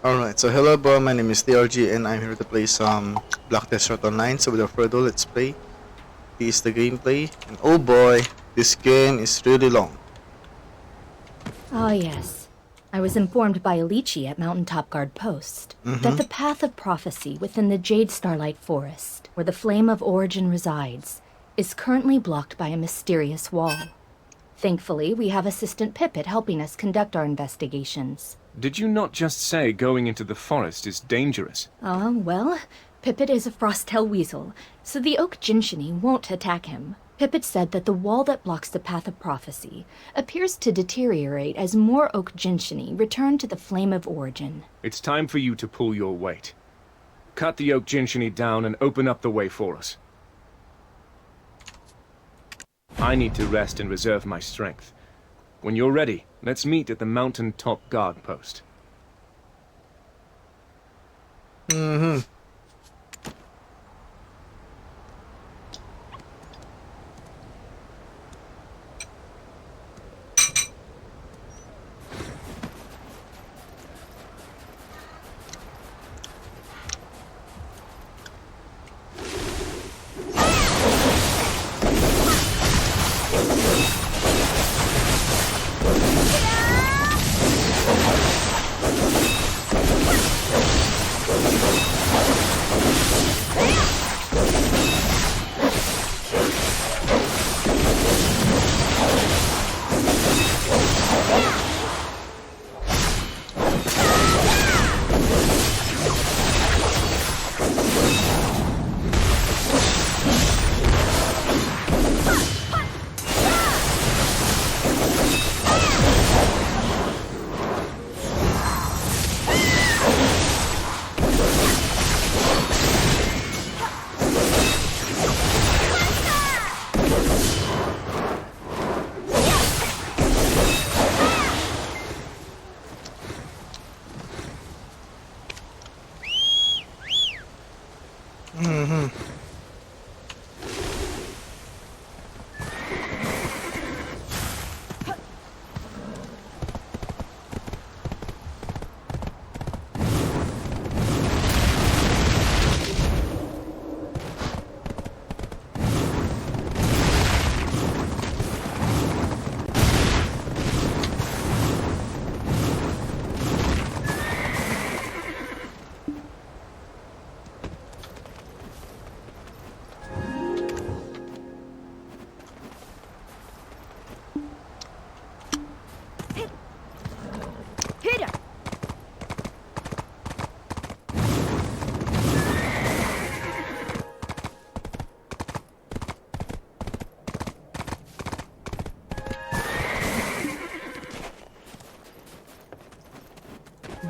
Alright, so hello everyone, my name is DRG and I'm here to play some Black Desert Online. So without further ado, let's play. This is the gameplay, and oh boy, this game is really long. Ah, yes. I was informed by Alici at Mountaintop Guard Post that the path of prophecy within the Jade Starlight Forest, where the Flame of Origin resides, is currently blocked by a mysterious wall. Thankfully, we have Assistant Pippet helping us conduct our investigations. Did you not just say going into the forest is dangerous? Well, Pippet is a Frostel Weasel, so the Oak Jinshini won't attack him. Pippet said that the wall that blocks the path of prophecy appears to deteriorate as more Oak Jinshini return to the Flame of Origin. It's time for you to pull your weight. Cut the Oak Jinshini down and open up the way for us. I need to rest and reserve my strength. When you're ready, let's meet at the Mountaintop Guard Post.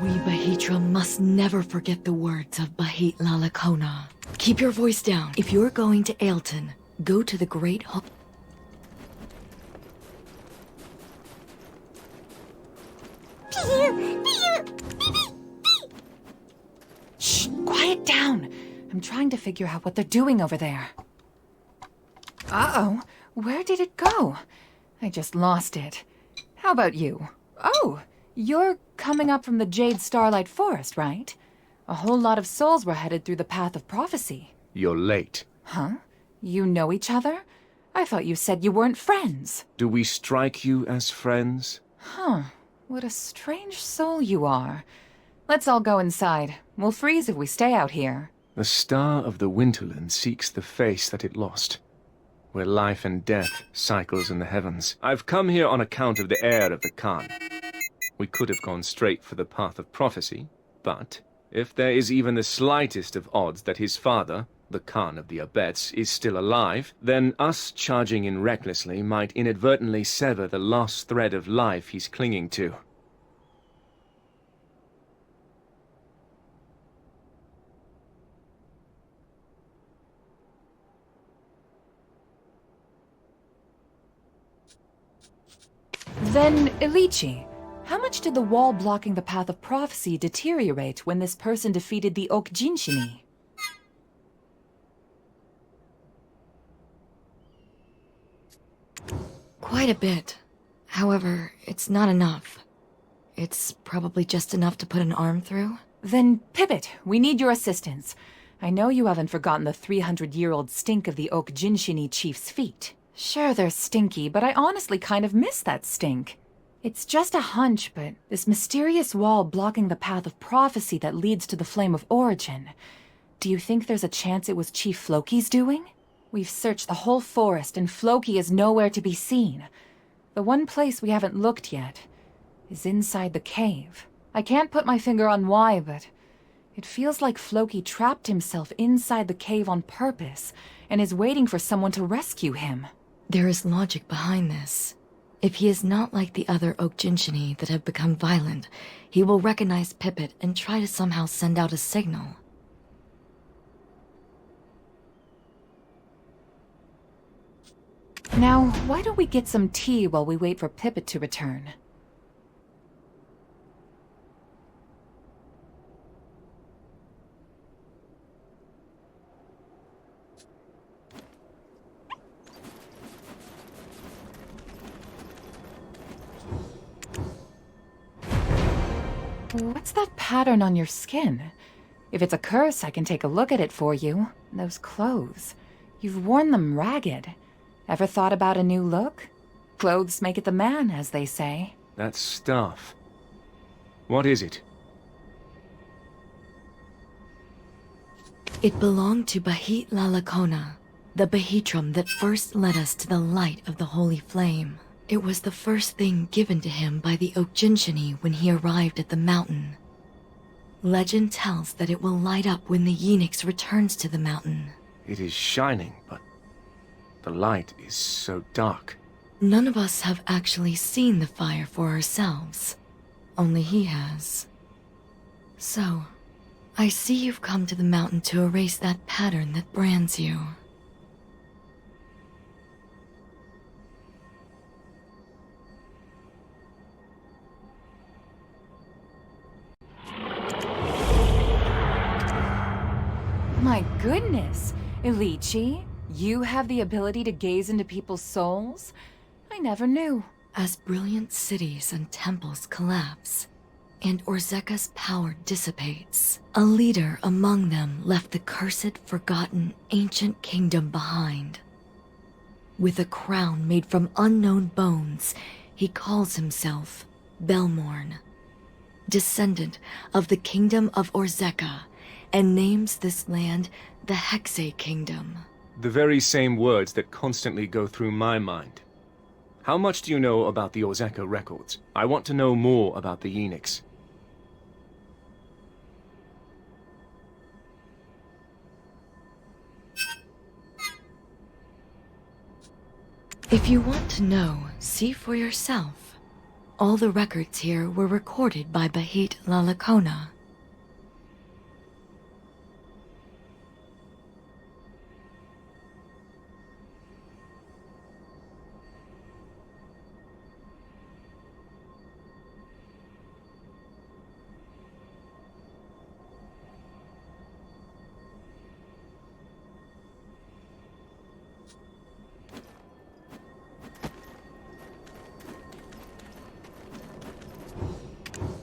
We Bahitra must never forget the words of Bahit Lalakona. Keep your voice down. If you're going to Ailton, go to the Great Hall. Shh, quiet down. I'm trying to figure out what they're doing over there. Uh-oh, where did it go? I just lost it. How about you? Oh, you're coming up from the Jade Starlight Forest, right? A whole lot of souls were headed through the Path of Prophecy. You're late. Huh? You know each other? I thought you said you weren't friends. Do we strike you as friends? Huh. What a strange soul you are. Let's all go inside. We'll freeze if we stay out here. The star of the Winterland seeks the face that it lost, where life and death cycles in the heavens. I've come here on account of the heir of the Khan. We could have gone straight for the path of prophecy, but if there is even the slightest of odds that his father, the Khan of the Abets, is still alive, then us charging in recklessly might inadvertently sever the last thread of life he's clinging to. Then, Ilichi, how much did the wall blocking the Path of Prophecy deteriorate when this person defeated the Oak Jinshini? Quite a bit. However, it's not enough. It's probably just enough to put an arm through. Then, Pivot, we need your assistance. I know you haven't forgotten the 300-year-old stink of the Oak Jinshini chief's feet. Sure, they're stinky, but I honestly kind of miss that stink. It's just a hunch, but this mysterious wall blocking the path of prophecy that leads to the Flame of Origin. Do you think there's a chance it was Chief Floki's doing? We've searched the whole forest, and Floki is nowhere to be seen. The one place we haven't looked yet is inside the cave. I can't put my finger on why, but it feels like Floki trapped himself inside the cave on purpose and is waiting for someone to rescue him. There is logic behind this. If he is not like the other Oak Jinshini that have become violent, he will recognize Pipit and try to somehow send out a signal. Now, why don't we get some tea while we wait for Pipit to return? What's that pattern on your skin? If it's a curse, I can take a look at it for you. Those clothes. You've worn them ragged. Ever thought about a new look? Clothes make it the man, as they say. That stuff. What is it? It belonged to Bahit Lalakona, the Bahitram that first led us to the light of the Holy Flame. It was the first thing given to him by the Oak Jinshini when he arrived at the mountain. Legend tells that it will light up when the Yeenix returns to the mountain. It is shining, but the light is so dark. None of us have actually seen the fire for ourselves. Only he has. So, I see you've come to the mountain to erase that pattern that brands you. My goodness! Ilichi, you have the ability to gaze into people's souls? I never knew. As brilliant cities and temples collapse, and Orzeka's power dissipates, a leader among them left the cursed, forgotten, ancient kingdom behind. With a crown made from unknown bones, he calls himself Belmorn, descendant of the kingdom of Orzeka, and names this land the Hexe Kingdom. The very same words that constantly go through my mind. How much do you know about the Orzeka records? I want to know more about the Yeenix. If you want to know, see for yourself. All the records here were recorded by Bahit Lalakona.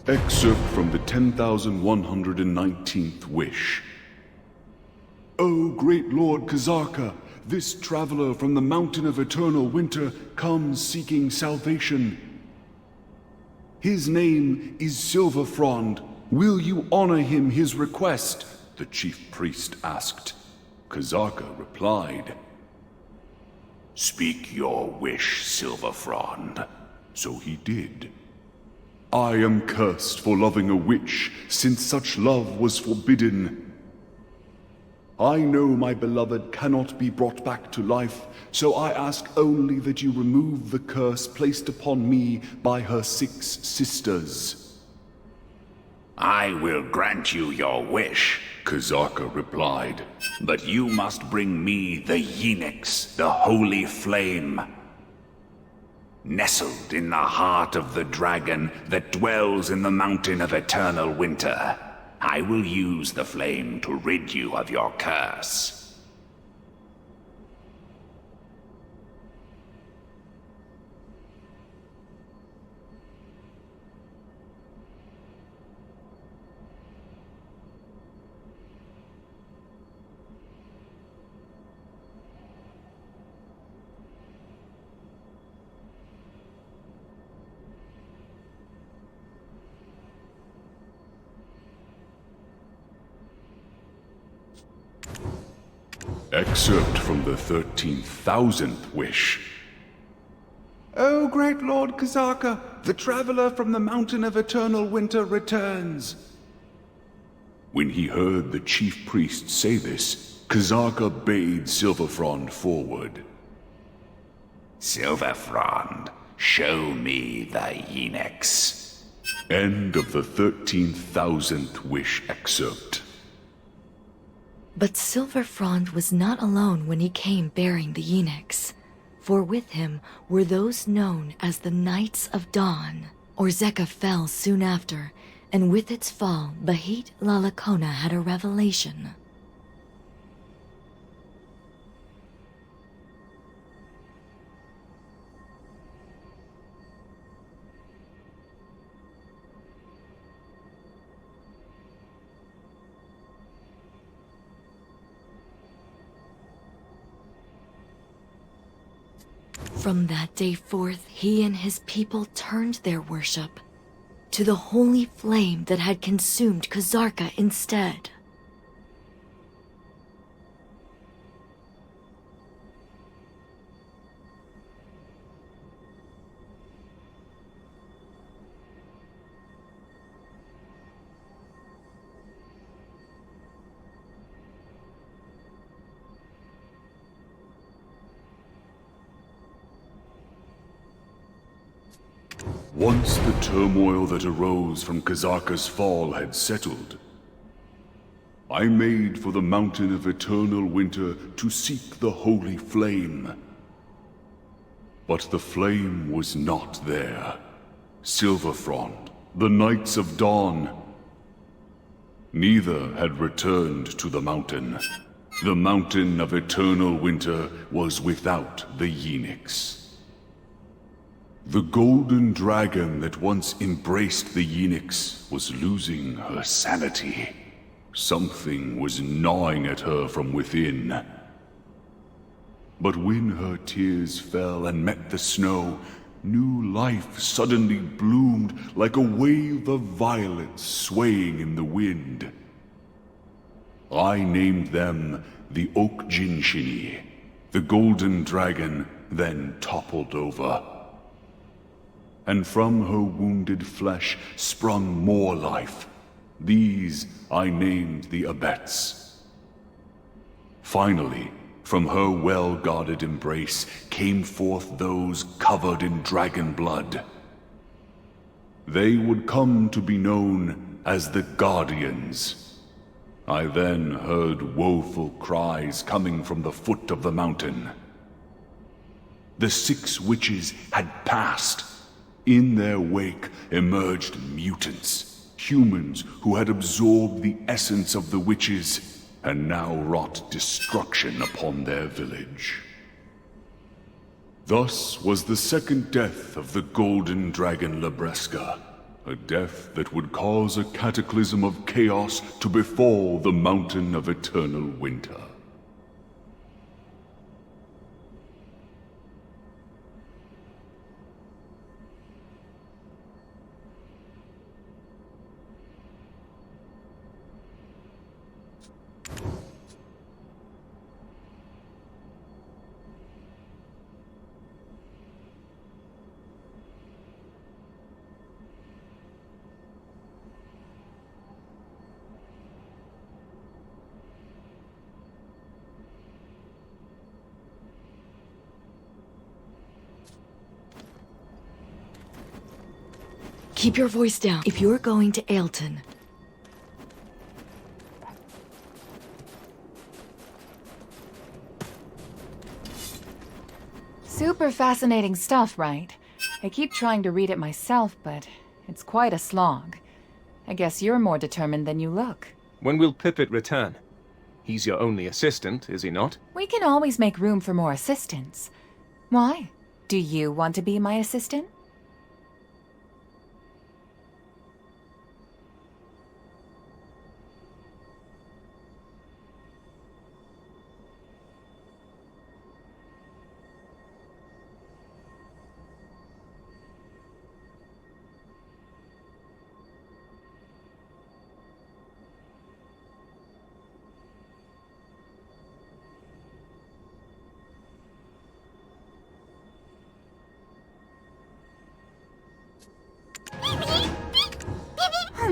Excerpt from the 10,119th Wish. O great Lord Kazarka, this traveler from the Mountain of Eternal Winter comes seeking salvation. His name is Silverfrond. Will you honor him his request? The chief priest asked. Kazarka replied, Speak your wish, Silverfrond. So he did. I am cursed for loving a witch, since such love was forbidden. I know my beloved cannot be brought back to life, so I ask only that you remove the curse placed upon me by her 6 sisters. I will grant you your wish, Kazarka replied. but you must bring me the Yeenix, the Holy Flame. Nestled in the heart of the dragon that dwells in the Mountain of Eternal Winter, I will use the flame to rid you of your curse. Excerpt from the 13,000th wish. O great Lord Kazaka, the traveler from the Mountain of Eternal Winter returns. When he heard the chief priest say this, Kazaka bade Silverfrond forward. Silverfrond, show me the Eunuchs. End of the 13,000th wish excerpt. But Silverfrond was not alone when he came bearing the eunuchs, for with him were those known as the Knights of Dawn. Orzeka fell soon after, and with its fall, Bahit Lalakona had a revelation. From that day forth, he and his people turned their worship to the holy flame that had consumed Kazarka instead. Once the turmoil that arose from Kazarka's fall had settled, I made for the Mountain of Eternal Winter to seek the holy flame. But the flame was not there. Silverfrond, the Knights of Dawn, neither had returned to the mountain. The Mountain of Eternal Winter was without the eunuchs. The golden dragon that once embraced the eunuchs was losing her sanity. Something was gnawing at her from within. But when her tears fell and met the snow, new life suddenly bloomed like a wave of violets swaying in the wind. I named them the Oak Jinshini. The golden dragon then toppled over. And from her wounded flesh sprung more life. These I named the Abets. Finally, from her well-guarded embrace came forth those covered in dragon blood. They would come to be known as the Guardians. I then heard woeful cries coming from the foot of the mountain. The 6 witches had passed. In their wake emerged mutants, humans who had absorbed the essence of the witches and now wrought destruction upon their village. Thus was the second death of the golden dragon Labreska, a death that would cause a cataclysm of chaos to befall the Mountain of Eternal Winter. Keep your voice down if you're going to Ailton. Super fascinating stuff, right? I keep trying to read it myself, but it's quite a slog. I guess you're more determined than you look. When will Pippet return? He's your only assistant, is he not? We can always make room for more assistants. Why? Do you want to be my assistant?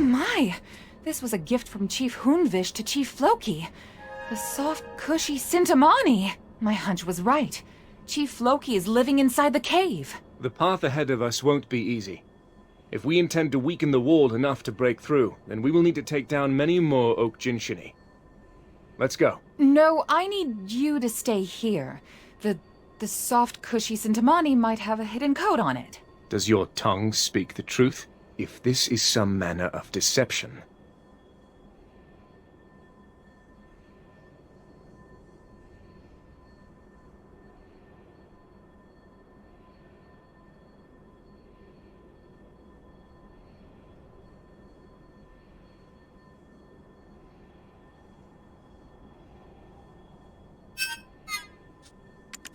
my! This was a gift from Chief Hoonvish to Chief Floki. The soft, cushy Sintamani! My hunch was right. Chief Floki is living inside the cave. The path ahead of us won't be easy. If we intend to weaken the wall enough to break through, then we will need to take down many more Oak Jinshini. Let's go. No, I need you to stay here. The soft, cushy Sintamani might have a hidden code on it. Does your tongue speak the truth? If this is some manner of deception...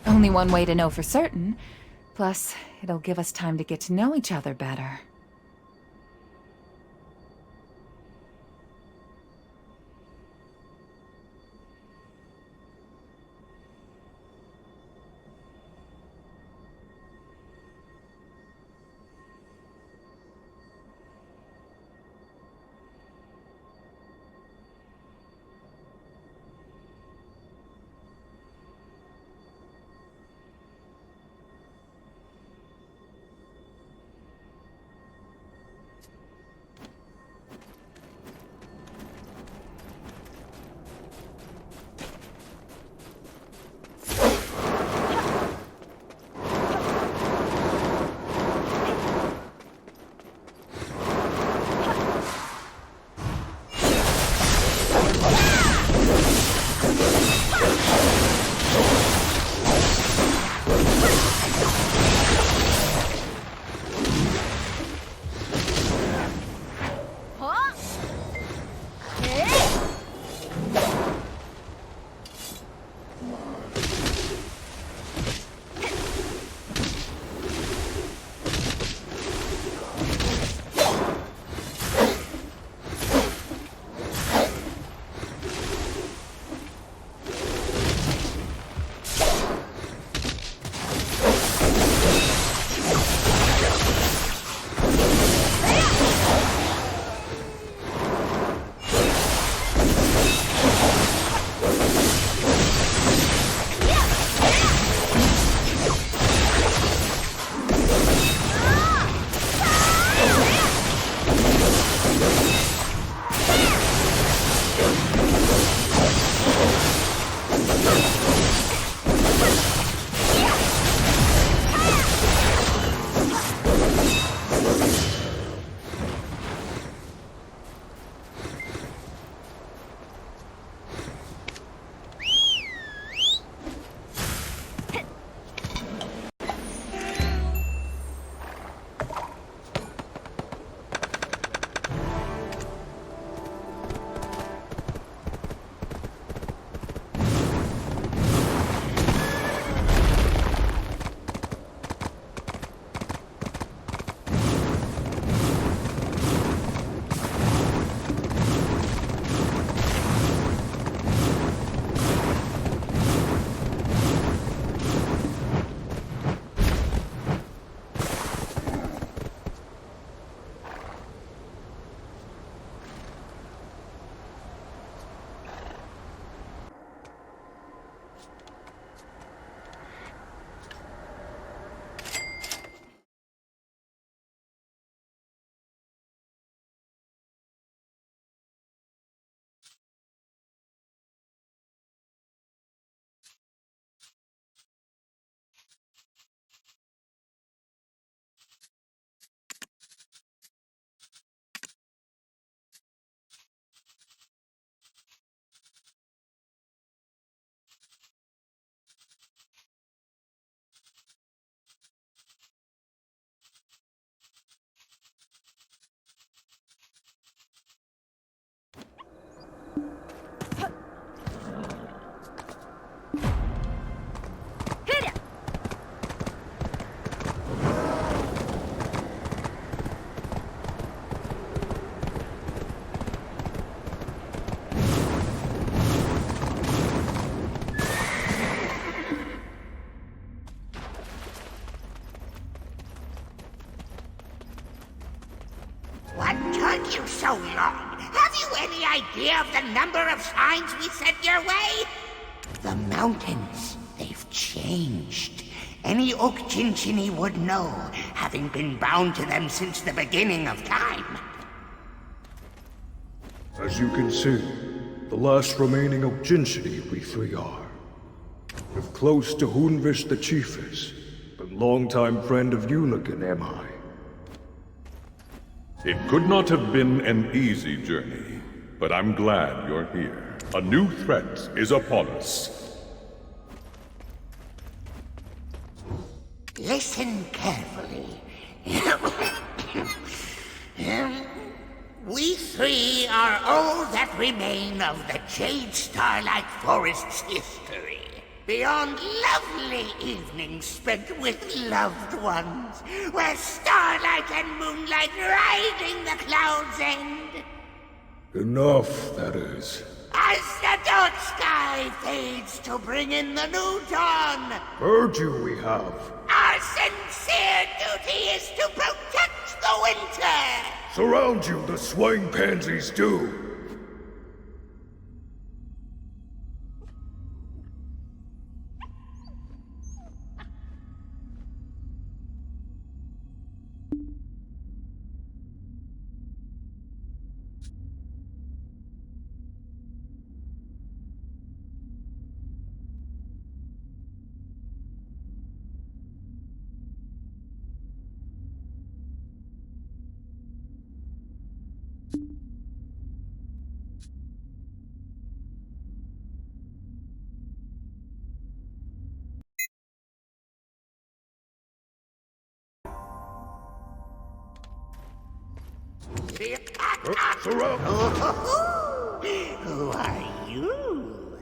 Only one way to know for certain. Plus, it'll give us time to get to know each other better. What can took you so long? Have you any idea of the number of signs we sent your way? The mountains, they've changed. Any Okjinchini would know, having been bound to them since the beginning of time. As you can see, the last remaining Okjinchini we three are. If close to Hunvish the chief is, but longtime friend of Unigan am I. It could not have been an easy journey, but I'm glad you're here. A new threat is upon us. Listen carefully. We three are all that remain of the Jade Starlight Forest's history. Beyond lovely evenings spent with loved ones, where starlight and moonlight riding the cloud's end. Enough, that is. As the dark sky fades to bring in the new dawn, Heard you we have. our sincere duty is to protect the winter. Surround you, the swine pansies do. Surround. Who are you?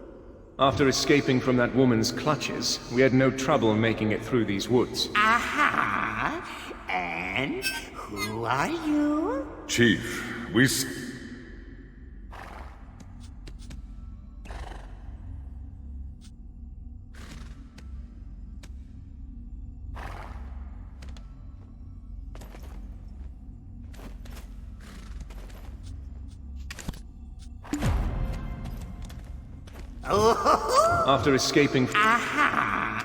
After escaping from that woman's clutches, we had no trouble making it through these woods. Aha! And who are you? Chief, After escaping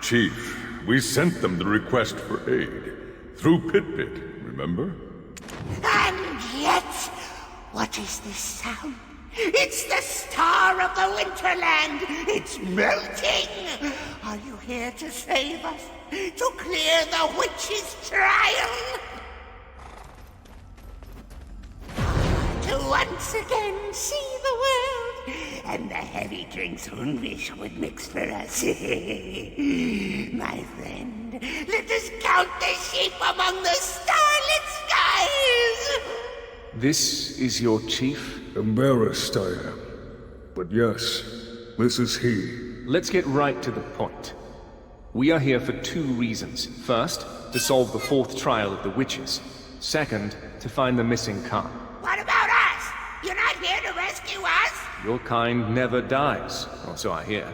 Chief, we sent them the request for aid. Through Pit-Pit, remember? And yet, what is this sound? It's the star of the Winterland! It's melting! Are you here to save us? To clear the witch's trial? To once again see the world and the heavy drinks Hunvish would mix for us. My friend, let us count the sheep among the starlit skies! This is your chief? Embarrassed I am. But yes, this is he. Let's get right to the point. We are here for two reasons. First, to solve the fourth trial of the witches. Second, to find the missing Khan. What about us? You're not here to rescue us? Your kind never dies, or so I hear.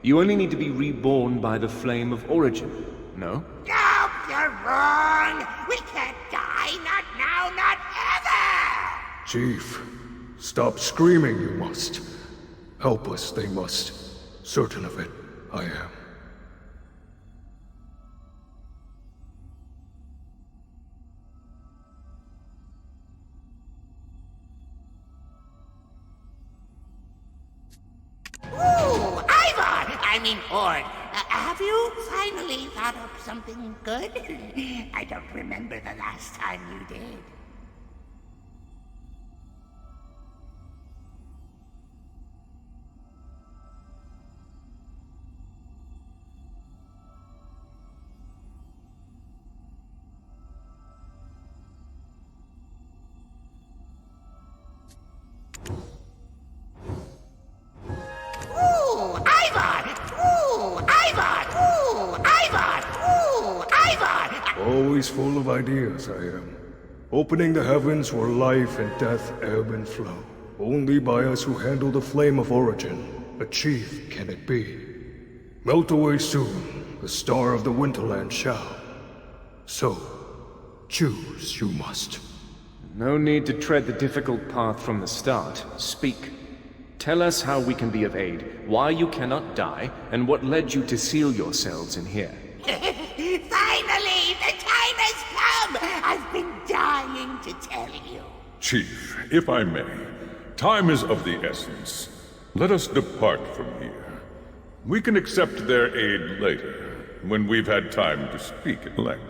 You only need to be reborn by the flame of origin, no? No, you're wrong! We can't die, not now, not ever! Chief, stop screaming, you must. Help us, they must. Certain of it, I am. Ooh, Ivar! I mean, Ord. Have you finally thought up something good? I don't remember the last time you did. Ooh, Ivar! Ooh, Ivar! Ooh, Ivar! Ooh, Ivar! Always full of ideas, I am. Opening the heavens where life and death ebb and flow. Only by us who handle the flame of origin, a chief can it be. Melt away soon, the star of the Winterland shall. So, choose you must. No need to tread the difficult path from the start. Speak. Tell us how we can be of aid, why you cannot die, and what led you to seal yourselves in here. Finally, the time has come! I've been dying to tell you. Chief, if I may, time is of the essence. Let us depart from here. We can accept their aid later, when we've had time to speak at length.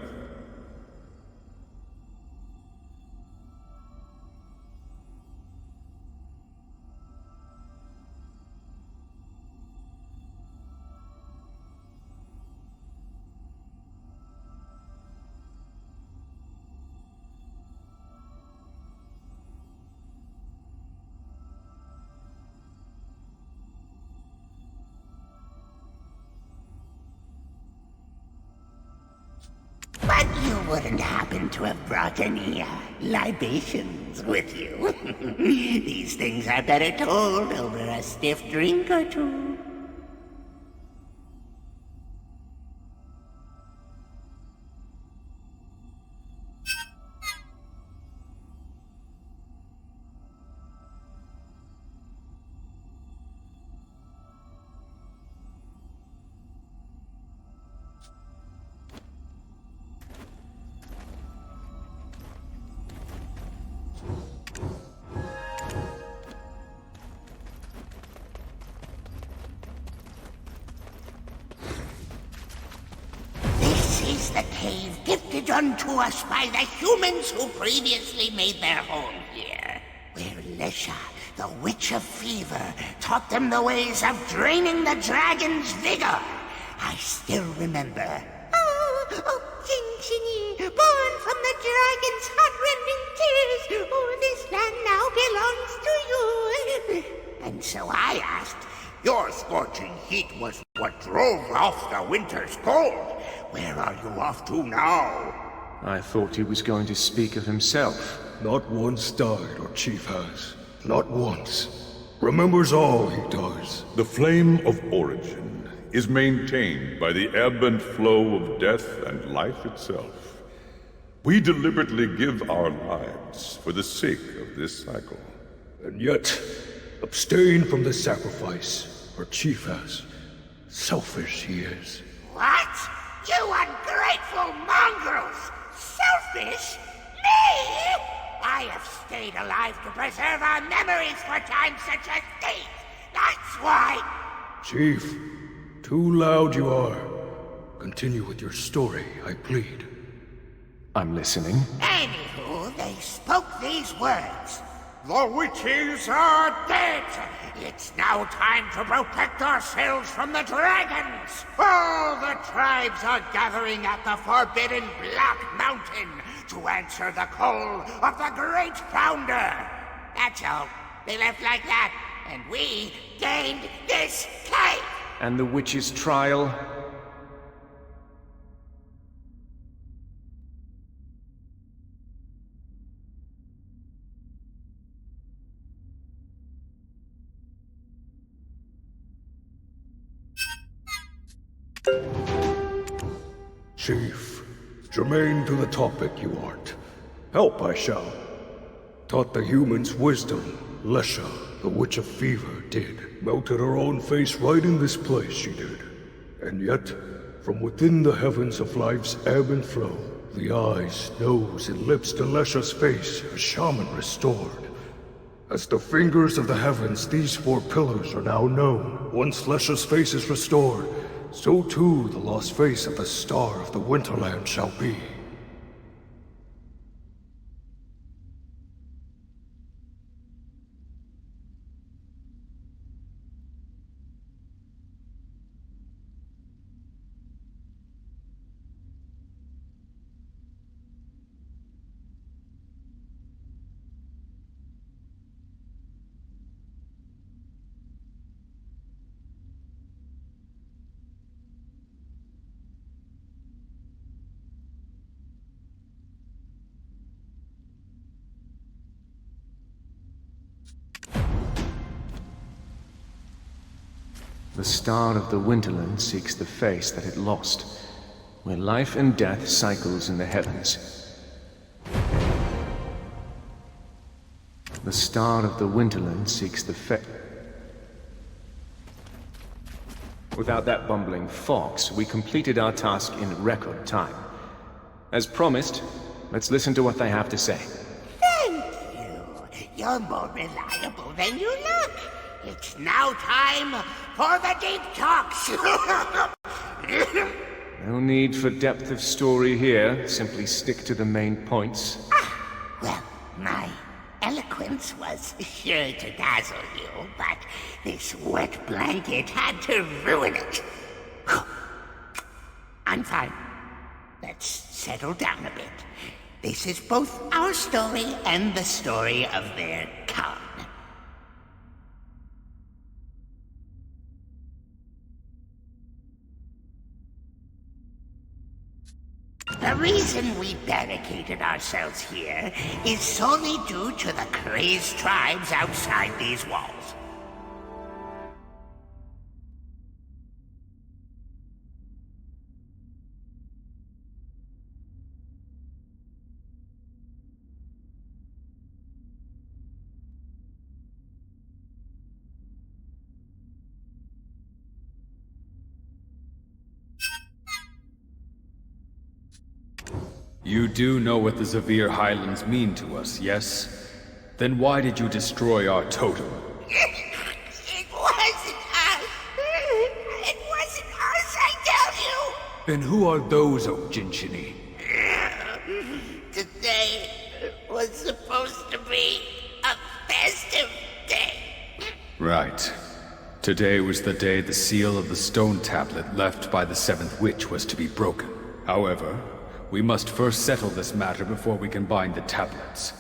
But you wouldn't happen to have brought any libations with you. These things are better told over a stiff drink or two. This is the cave gifted unto us by the humans who previously made their home here, where Lesha, the Witch of Fever, taught them the ways of draining the dragon's vigor. I still remember. Oh, Jinjini, born from the dragon's heart-rending tears. Oh, this land now belongs to you. And so I asked, Your scorching heat was what drove off the winter's cold. Where are you off to now? I thought he was going to speak of himself. Not once died our chief has. Not once. Remembers all he does. The flame of origin is maintained by the ebb and flow of death and life itself. We deliberately give our lives for the sake of this cycle. And yet, abstain from the sacrifice our chief has. Selfish he is. what? You ungrateful mongrels! Selfish? Me? I have stayed alive to preserve our memories for times such as these. That's why. Chief, too loud you are. Continue with your story, I plead. I'm listening. Anywho, they spoke these words. The witches are dead! It's now time to protect ourselves from the dragons! All the tribes are gathering at the forbidden Black Mountain to answer the call of the great founder! That's all. They left like that, and we gained this cave! And the witch's trial? Chief, germane to the topic you aren't. Help I shall. Taught the humans wisdom, Lesha, the Witch of Fever, did. Melted her own face right in this place, she did. And yet, from within the heavens of life's ebb and flow, the eyes, nose, and lips to Lesha's face, a shaman restored. As the fingers of the heavens, these four pillars are now known. Once Lesha's face is restored, so too the lost face of the star of the Winterland shall be. The star of the Winterland seeks the face that it lost, where life and death cycles in the heavens. The star of the Winterland seeks the fate. Without that bumbling fox, we completed our task in record time. As promised, let's listen to what they have to say. Thank you. You're more reliable than you look. It's now time for the deep talks. No need for depth of story here. Simply stick to the main points. Well, my eloquence was sure to dazzle you, but this wet blanket had to ruin it. I'm fine. Let's settle down a bit. This is both our story and the story of their Khan. The reason we barricaded ourselves here is solely due to the crazed tribes outside these walls. You do know what the Zavir Highlands mean to us, yes? Then why did you destroy our totem? It wasn't us! It wasn't us, I tell you! Then who are those, O Jinchini? Today was supposed to be a festive day. Right. Today was the day the seal of the stone tablet left by the seventh witch was to be broken. However, we must first settle this matter before we can bind the tablets.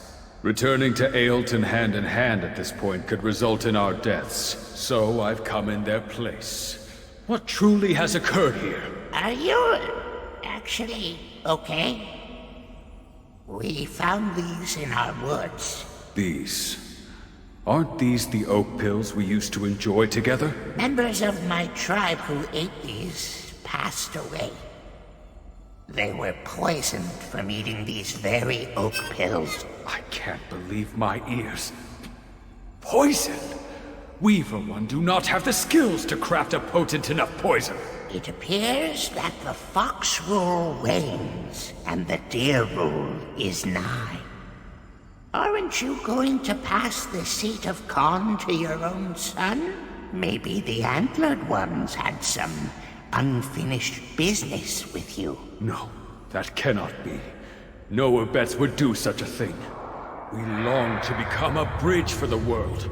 Returning to Ailton hand in hand at this point could result in our deaths, so I've come in their place. What truly has occurred here? Are you actually okay? We found these in our woods. These? Aren't these the oak pills we used to enjoy together? Members of my tribe who ate these passed away. They were poisoned from eating these very oak pills. I can't believe my ears. Poison? We, for one, do not have the skills to craft a potent enough poison. It appears that the fox rule wanes, and the deer rule is nigh. Aren't you going to pass the seat of Khan to your own son? Maybe the antlered ones had some unfinished business with you. No, that cannot be. No Abets would do such a thing. We long to become a bridge for the world.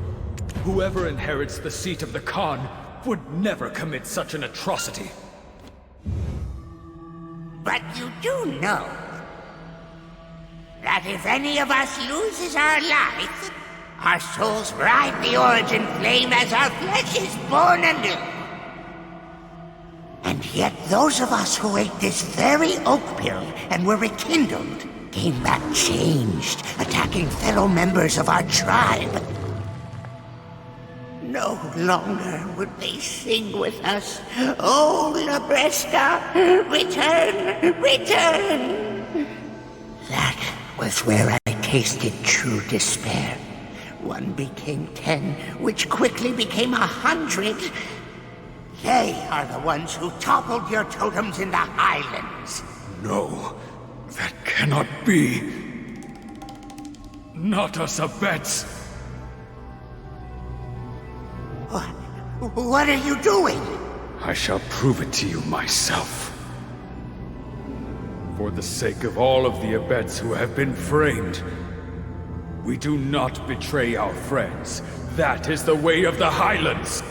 Whoever inherits the seat of the Khan would never commit such an atrocity. But you do know that if any of us loses our life, our souls ride the origin flame as our flesh is born anew. And yet those of us who ate this very oak pill and were rekindled came back changed, attacking fellow members of our tribe. No longer would they sing with us, "Oh, Labreska, return, return!" That was where I tasted true despair. One became 10, which quickly became 100. They are the ones who toppled your totems in the Highlands. No, that cannot be. Not us Abets. What are you doing? I shall prove it to you myself. For the sake of all of the Abets who have been framed, we do not betray our friends. That is the way of the Highlands.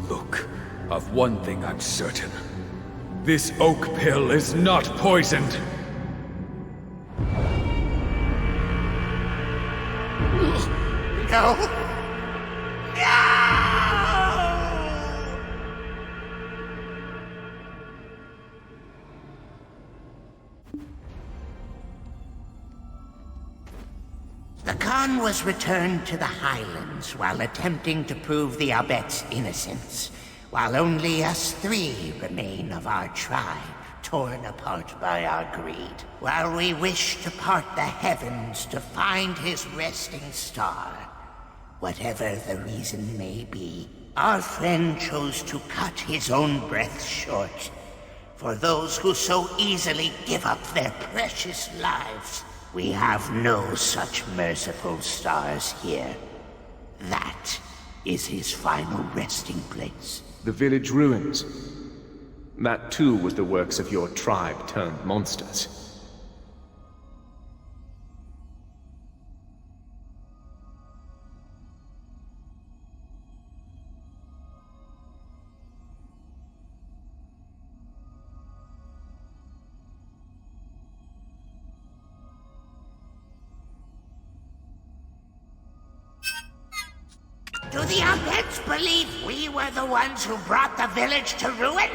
Look, of one thing I'm certain. This oak pill is not poisoned. No. No! The Khan was returned to the Highlands while attempting to prove the Abet's innocence, while only us 3 remain of our tribe torn apart by our greed, while we wish to part the heavens to find his resting star. Whatever the reason may be, our friend chose to cut his own breath short. For those who so easily give up their precious lives, we have no such merciful stars here. That is his final resting place. The village ruins. That too was the works of your tribe turned monsters. Do the Abeds believe we were the ones who brought the village to ruin?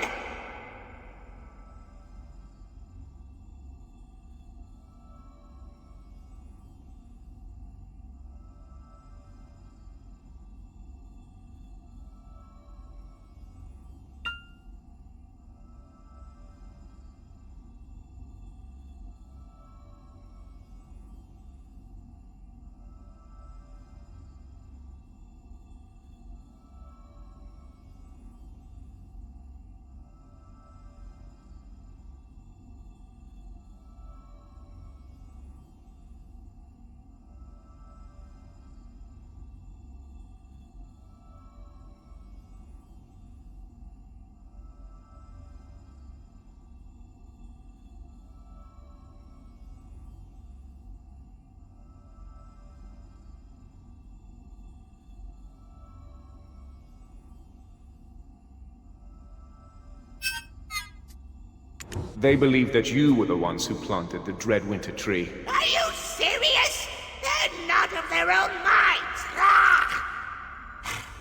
They believe that you were the ones who planted the dread winter tree. Are you serious? They're not of their own minds. Ah!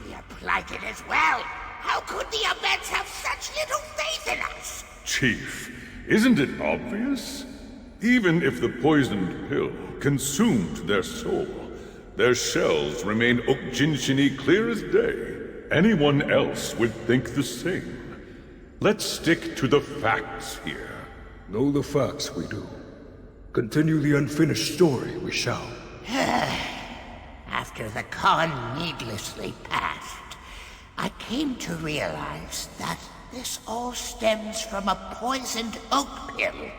We are plighted as well. How could the Abeds have such little faith in us? Chief, isn't it obvious? Even if the poisoned pill consumed their soul, their shells remain Okjinshini clear as day. Anyone else would think the same. Let's stick to the facts here. Know the facts we do. Continue the unfinished story we shall. After the Khan needlessly passed, I came to realize that this all stems from a poisoned oak pill.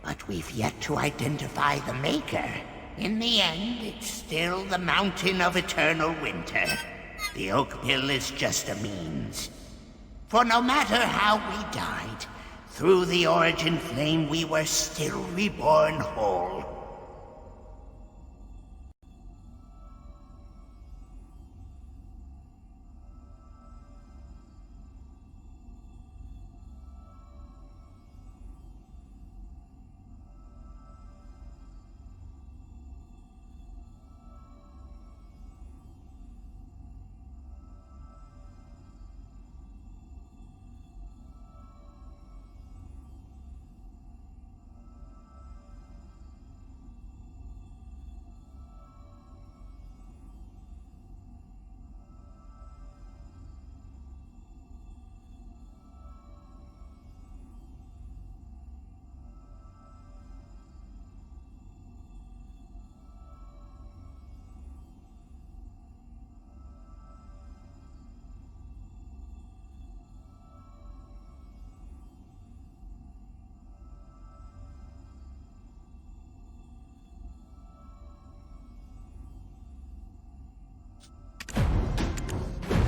But we've yet to identify the maker. In the end, it's still the Mountain of Eternal Winter. The oak pill is just a means. For no matter how we died, through the origin flame we were still reborn whole.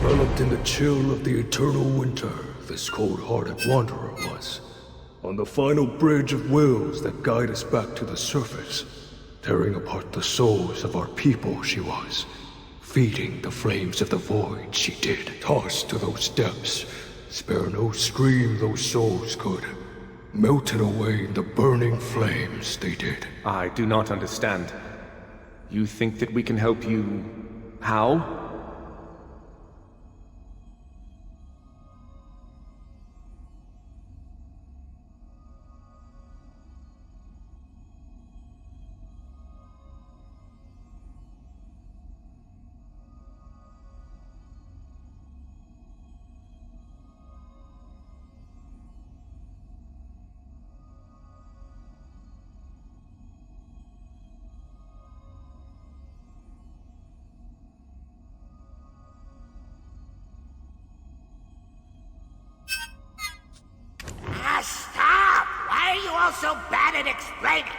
Enveloped in the chill of the eternal winter, this cold-hearted wanderer was. On the final bridge of wills that guide us back to the surface, tearing apart the souls of our people she was. Feeding the flames of the void she did. Tossed to those depths, spare no scream those souls could. Melted away in the burning flames they did. I do not understand. You think that we can help you... how? at explaining.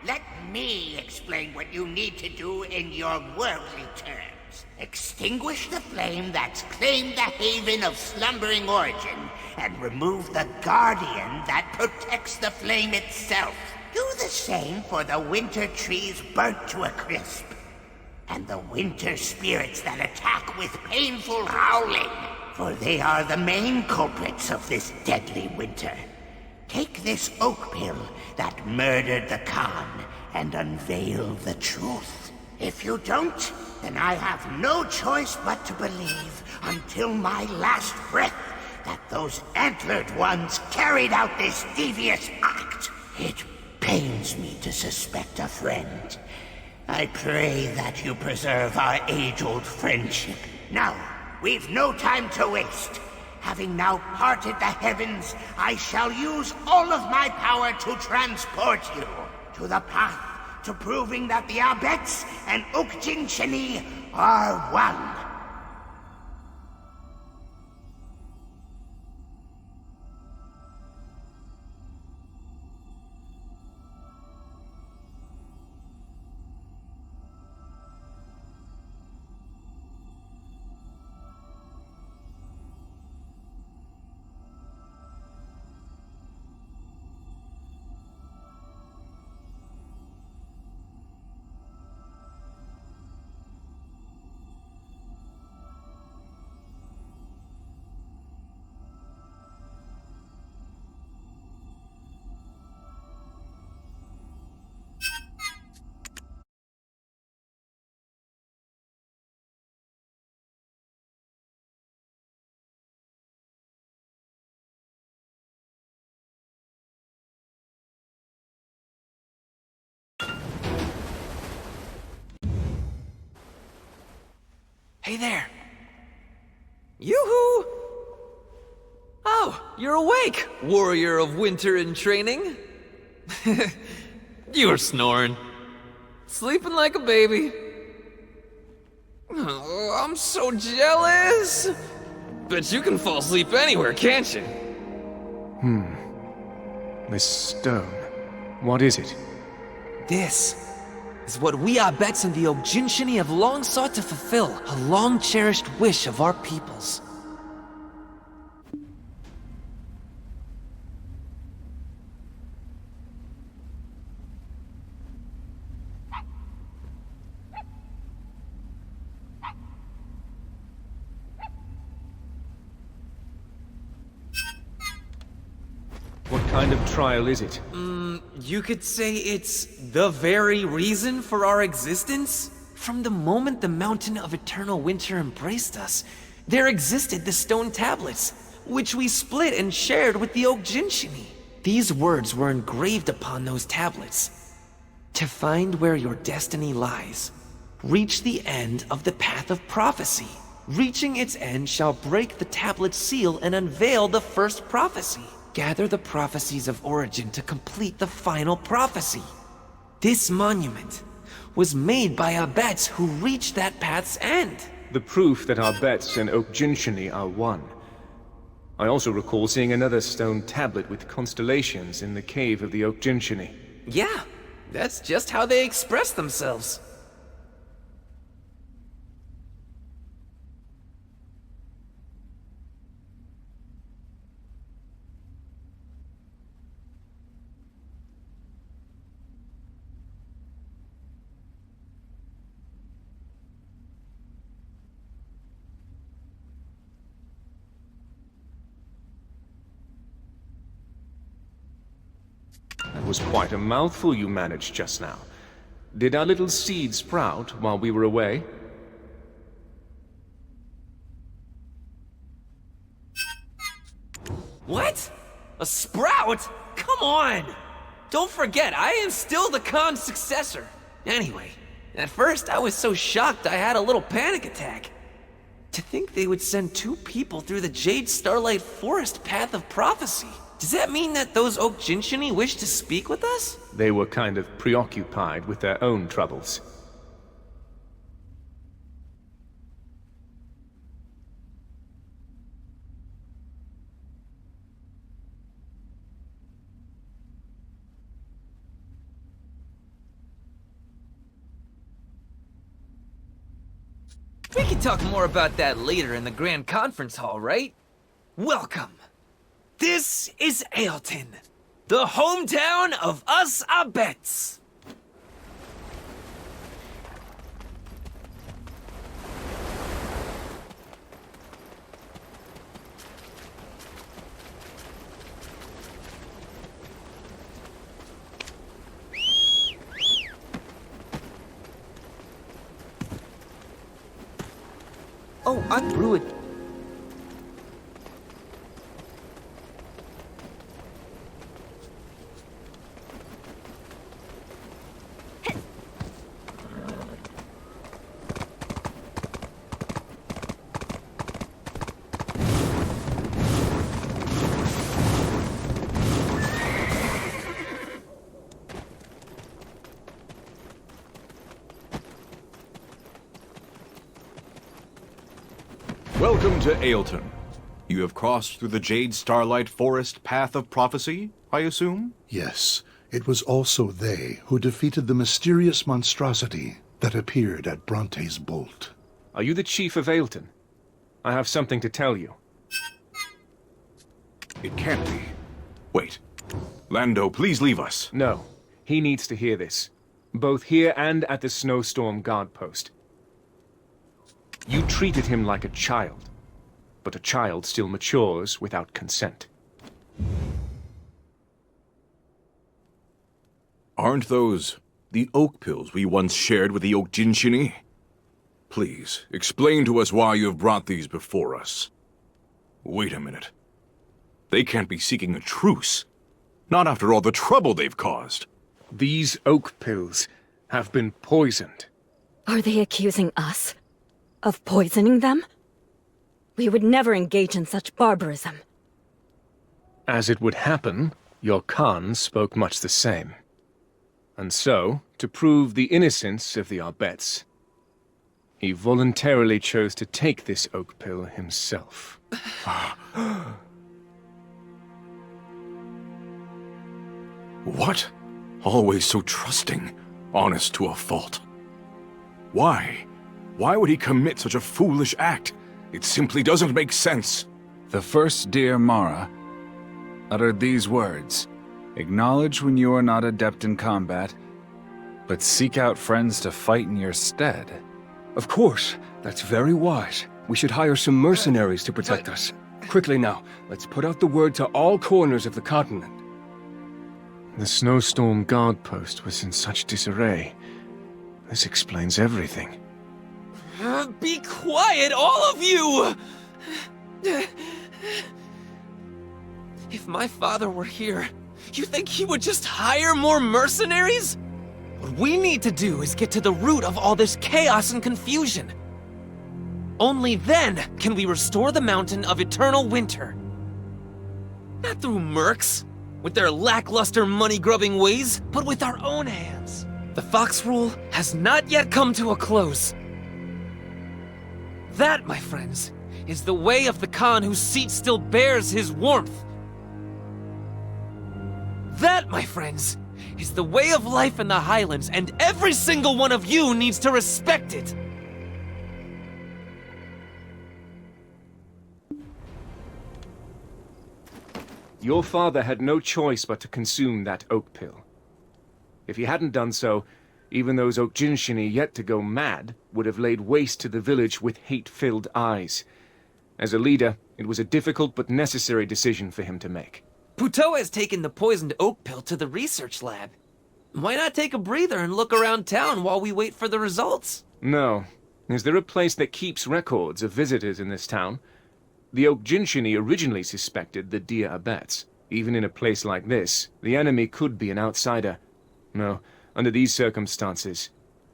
Let me explain what you need to do in your worldly terms. Extinguish the flame that's claimed the haven of slumbering origin, and remove the guardian that protects the flame itself. Do the same for the winter trees burnt to a crisp, and the winter spirits that attack with painful howling, for they are the main culprits of this deadly winter. Take this oak pill that murdered the Khan and unveil the truth. If you don't, then I have no choice but to believe until my last breath that those antlered ones carried out this devious act. It pains me to suspect a friend. I pray that you preserve our age-old friendship. Now, we've no time to waste. Having now parted the heavens, I shall use all of my power to transport you to the path to proving that the Abets and Ukjin are one. Hey there! Yoo-hoo! Oh, you're awake, warrior of winter in training. You were snoring. Sleeping like a baby. Oh, I'm so jealous! Bet you can fall asleep anywhere, can't you? This stone. What is it? This is what we Abets and the Ogjinshini have long sought to fulfill, a long-cherished wish of our peoples. What kind of trial is it? You could say it's the very reason for our existence? From the moment the Mountain of Eternal Winter embraced us, there existed the stone tablets, which we split and shared with the Ogjinshini. These words were engraved upon those tablets. To find where your destiny lies, reach the end of the path of prophecy. Reaching its end shall break the tablet's seal and unveil the first prophecy. Gather the prophecies of origin to complete the final prophecy. This monument was made by Abets who reached that path's end. The proof that our Bets and Ogjinshini are one. I also recall seeing another stone tablet with constellations in the cave of the Ogjinshini. Yeah, that's just how they express themselves. That was quite a mouthful you managed just now. Did our little seed sprout while we were away? What? A sprout? Come on! Don't forget, I am still the Khan's successor. Anyway, at first I was so shocked I had a little panic attack. To think they would send two people through the Jade Starlight Forest path of prophecy. Does that mean that those Ogjinshini wish to speak with us? They were kind of preoccupied with their own troubles. We can talk more about that later in the Grand Conference Hall, right? Welcome. This is Ailton, the hometown of us Abets. Oh, I'm through it. Welcome to Ailton. You have crossed through the Jade Starlight Forest Path of Prophecy, I assume? Yes, it was also they who defeated the mysterious monstrosity that appeared at Bronte's Bolt. Are you the chief of Ailton? I have something to tell you. It can't be. Wait. Lando, please leave us. No, he needs to hear this. Both here and at the Snowstorm Guard Post. You treated him like a child, but a child still matures without consent. Aren't those the oak pills we once shared with the Oak Jinshini? Please, explain to us why you have brought these before us. Wait a minute. They can't be seeking a truce. Not after all the trouble they've caused. These oak pills have been poisoned. Are they accusing us of poisoning them? We would never engage in such barbarism. As it would happen, your Khan spoke much the same. And so, to prove the innocence of the Arbets, he voluntarily chose to take this oak pill himself. What? Always so trusting, honest to a fault. Why? Why would he commit such a foolish act? It simply doesn't make sense. The first dear Mara uttered these words: "Acknowledge when you are not adept in combat, but seek out friends to fight in your stead." Of course, that's very wise. We should hire some mercenaries to protect us. Quickly now, let's put out the word to all corners of the continent. The Snowstorm Guard Post was in such disarray. This explains everything. Be quiet, all of you! If my father were here, you think he would just hire more mercenaries? What we need to do is get to the root of all this chaos and confusion. Only then can we restore the Mountain of Eternal Winter. Not through mercs, with their lackluster money-grubbing ways, but with our own hands. The Fox Rule has not yet come to a close. That, my friends, is the way of the Khan whose seat still bears his warmth. That, my friends, is the way of life in the Highlands, and every single one of you needs to respect it. Your father had no choice but to consume that oak pill. If he hadn't done so, even those Oak Jinshini yet to go mad would have laid waste to the village with hate-filled eyes. As a leader, it was a difficult but necessary decision for him to make. Puto has taken the poisoned oak pill to the research lab. Why not take a breather and look around town while we wait for the results? No. Is there a place that keeps records of visitors in this town? The Oak Jinshini originally suspected the Dear Abets. Even in a place like this, the enemy could be an outsider. No, under these circumstances,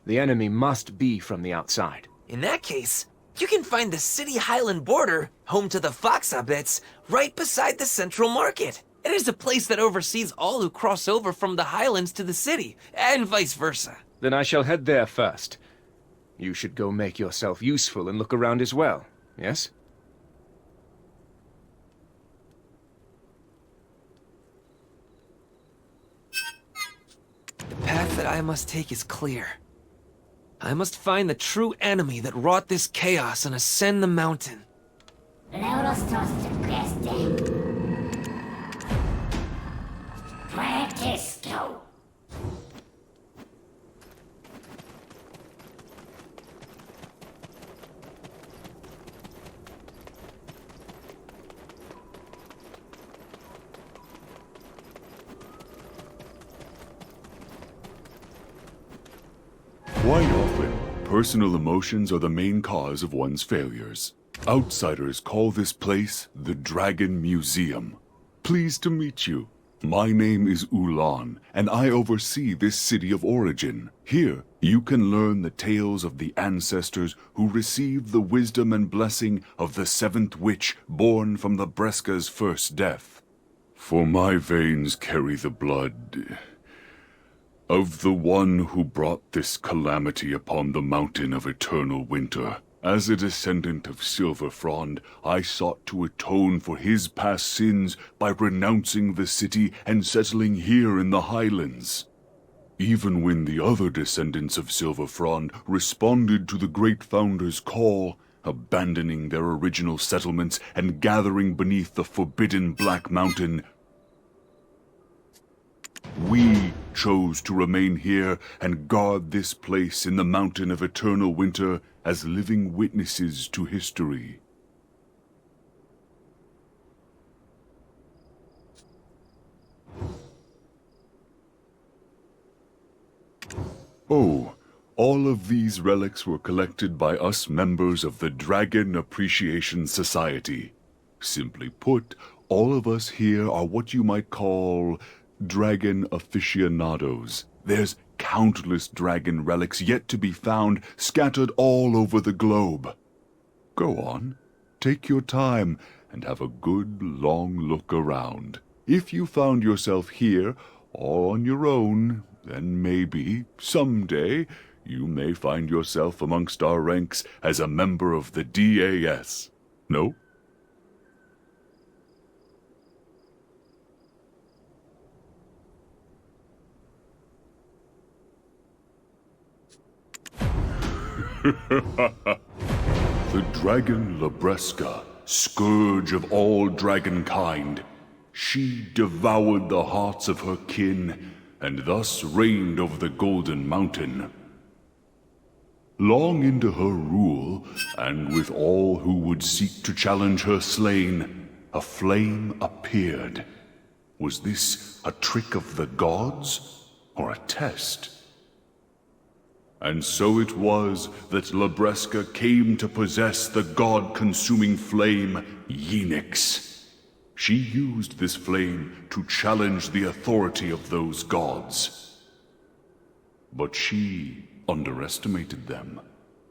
the enemy must be from the outside. In that case, you can find the city highland border, home to the Fox Abets, right beside the central market. It is a place that oversees all who cross over from the highlands to the city, and vice versa. Then I shall head there first. You should go make yourself useful and look around as well, yes? The path that I must take is clear. I must find the true enemy that wrought this chaos and ascend the mountain. Presto. Quite often, personal emotions are the main cause of one's failures. Outsiders call this place the Dragon Museum. Pleased to meet you. My name is Ulan, and I oversee this city of origin. Here, you can learn the tales of the ancestors who received the wisdom and blessing of the seventh witch born from Lebreska's first death. For my veins carry the blood of the one who brought this calamity upon the mountain of eternal winter. As a descendant of Silverfrond, I sought to atone for his past sins by renouncing the city and settling here in the highlands. Even when the other descendants of Silverfrond responded to the Great Founder's call, abandoning their original settlements and gathering beneath the forbidden Black Mountain, we chose to remain here and guard this place in the Mountain of Eternal Winter as living witnesses to history. Oh, all of these relics were collected by us members of the Dragon Appreciation Society. Simply put, all of us here are what you might call dragon aficionados. There's countless dragon relics yet to be found, scattered all over the globe. Go on, take your time, and have a good long look around. If you found yourself here, all on your own, then maybe, someday, you may find yourself amongst our ranks as a member of the DAS. No? The dragon Lebreska, scourge of all dragonkind. She devoured the hearts of her kin, and thus reigned over the Golden Mountain. Long into her rule, and with all who would seek to challenge her slain, a flame appeared. Was this a trick of the gods, or a test? And so it was that Lebreska came to possess the god-consuming flame, Yenix. She used this flame to challenge the authority of those gods. But she underestimated them.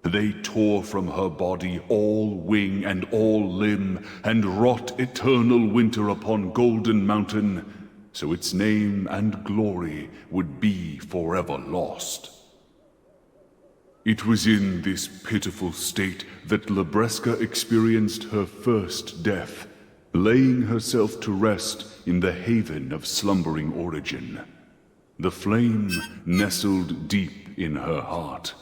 They tore from her body all wing and all limb, and wrought eternal winter upon Golden Mountain, so its name and glory would be forever lost. It was in this pitiful state that Lebreska experienced her first death, laying herself to rest in the haven of slumbering origin. The flame nestled deep in her heart.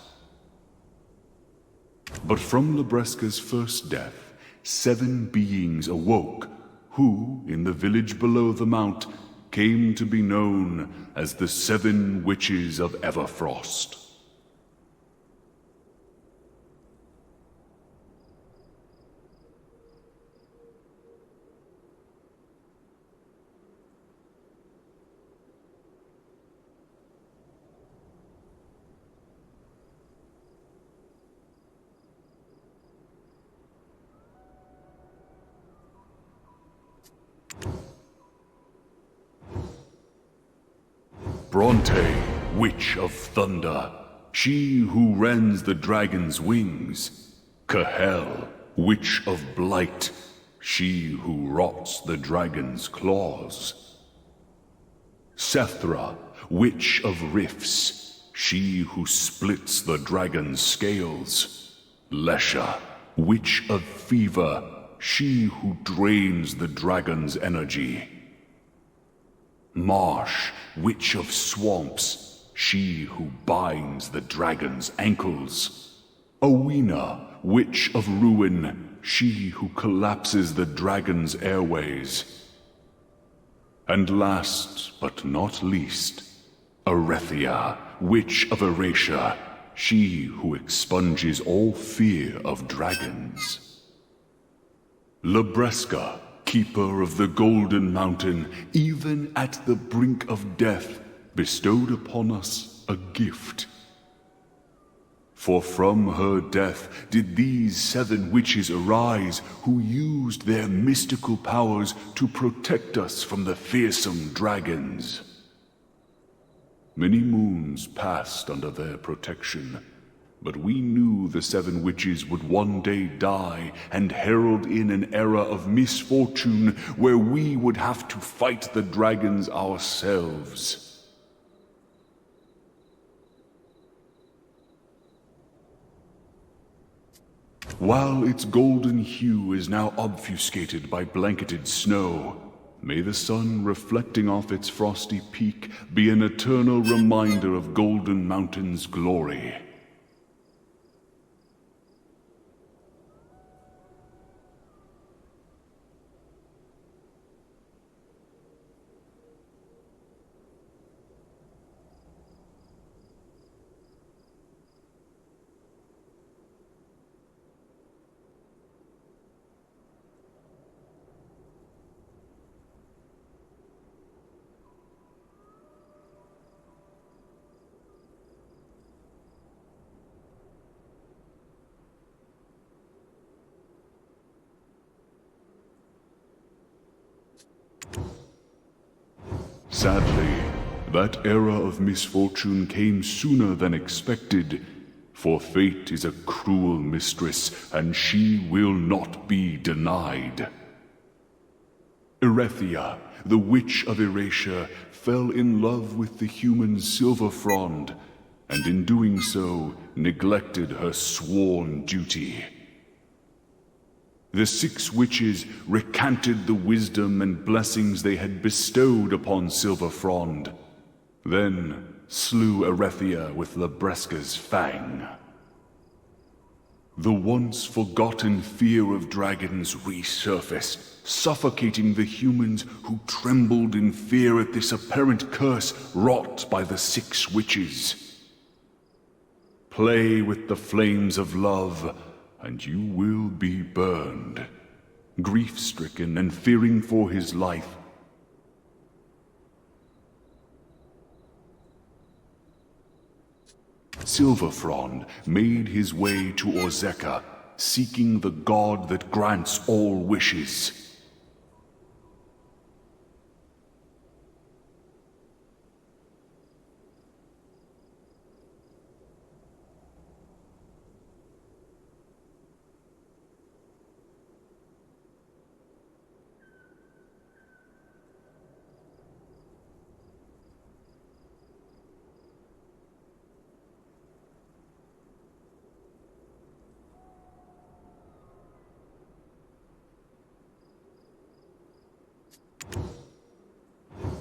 But from Lebreska's first death, 7 beings awoke, who, in the village below the mount, came to be known as the 7 Witches of Everfrost. Bronte, Witch of Thunder, she who rends the dragon's wings. Cahel, Witch of Blight, she who rots the dragon's claws. Sethra, Witch of Rifts, she who splits the dragon's scales. Lesha, Witch of Fever, she who drains the dragon's energy. Marsh, Witch of Swamps, she who binds the dragon's ankles. Owena, witch of ruin, she who collapses the dragon's airways. And last but not least, Arethia, witch of Erasure, she who expunges all fear of dragons. Labresca, keeper of the Golden Mountain, even at the brink of death, bestowed upon us a gift. For from her death did these 7 witches arise, who used their mystical powers to protect us from the fearsome dragons. Many moons passed under their protection, but we knew the 7 witches would one day die and herald in an era of misfortune where we would have to fight the dragons ourselves. While its golden hue is now obfuscated by blanketed snow, may the sun reflecting off its frosty peak be an eternal reminder of Golden Mountain's glory. Sadly, that era of misfortune came sooner than expected, for fate is a cruel mistress, and she will not be denied. Erethia, the witch of Erasure, fell in love with the human Silver Frond, and in doing so, neglected her sworn duty. The 6 witches recanted the wisdom and blessings they had bestowed upon Silver Frond, then slew Erethia with Labresca's fang. The once forgotten fear of dragons resurfaced, suffocating the humans who trembled in fear at this apparent curse wrought by the 6 witches. Play with the flames of love, and you will be burned. Grief-stricken and fearing for his life, Silver Frond made his way to Orzeka, seeking the god that grants all wishes.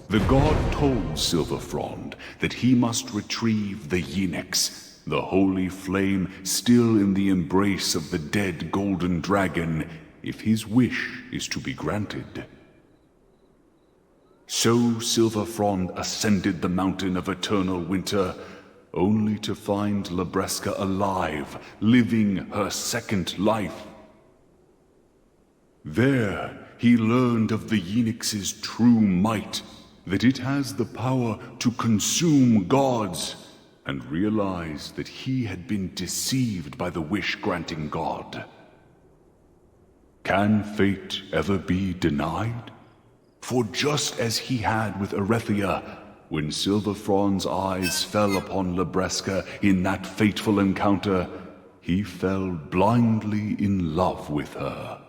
The god told Silver Frond that he must retrieve the Yinix, the holy flame still in the embrace of the dead golden dragon, if his wish is to be granted. So Silver Frond ascended the mountain of eternal winter, only to find Labresca alive, living her second life. There, he learned of the Yinix's true might, that it has the power to consume gods, and realized that he had been deceived by the wish-granting god. Can fate ever be denied? For just as he had with Erethia, when Silver Frond's eyes fell upon Labresca in that fateful encounter, he fell blindly in love with her.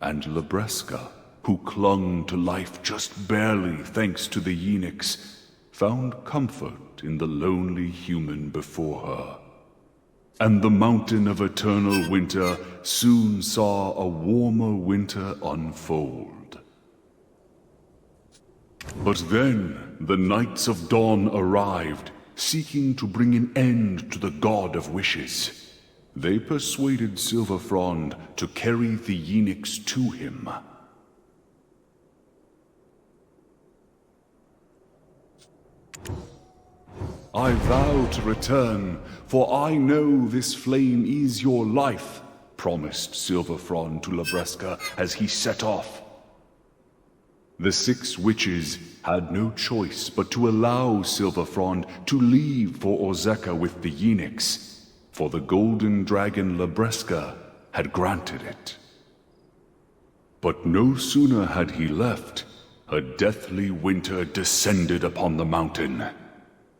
And Labresca, who clung to life just barely thanks to the Yinix, found comfort in the lonely human before her. And the mountain of eternal winter soon saw a warmer winter unfold. But then the Knights of Dawn arrived, seeking to bring an end to the God of Wishes. They persuaded Silverfrond to carry the Yenix to him. I vow to return, for I know this flame is your life, promised Silverfrond to Labresca as he set off. The 6 witches had no choice but to allow Silverfrond to leave for Orzeka with the Yenix, for the golden dragon Labresca had granted it. But no sooner had he left, a deathly winter descended upon the mountain.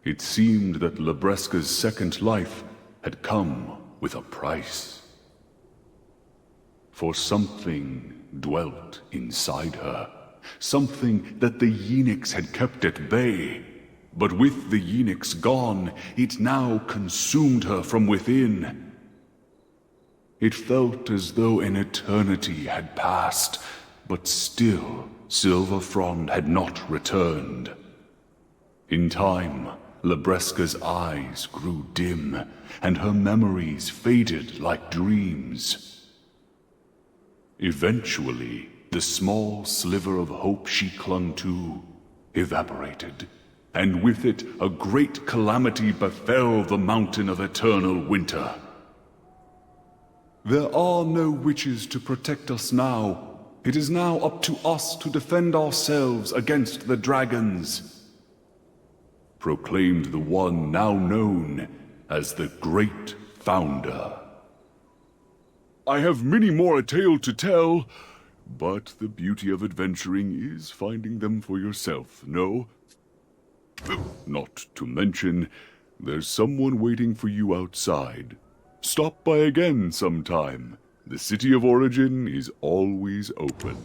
It seemed that Labresca's second life had come with a price. For something dwelt inside her. Something that the Yenix had kept at bay. But with the Yenix gone, it now consumed her from within. It felt as though an eternity had passed, but still Silverfrond had not returned. In time, Labresca's eyes grew dim, and her memories faded like dreams. Eventually, the small sliver of hope she clung to evaporated, and with it a great calamity befell the Mountain of Eternal Winter. There are no witches to protect us now. It is now up to us to defend ourselves against the dragons, proclaimed the one now known as the Great Founder. I have many more a tale to tell, but the beauty of adventuring is finding them for yourself, no? Not to mention, there's someone waiting for you outside. Stop by again sometime. The City of Origin is always open.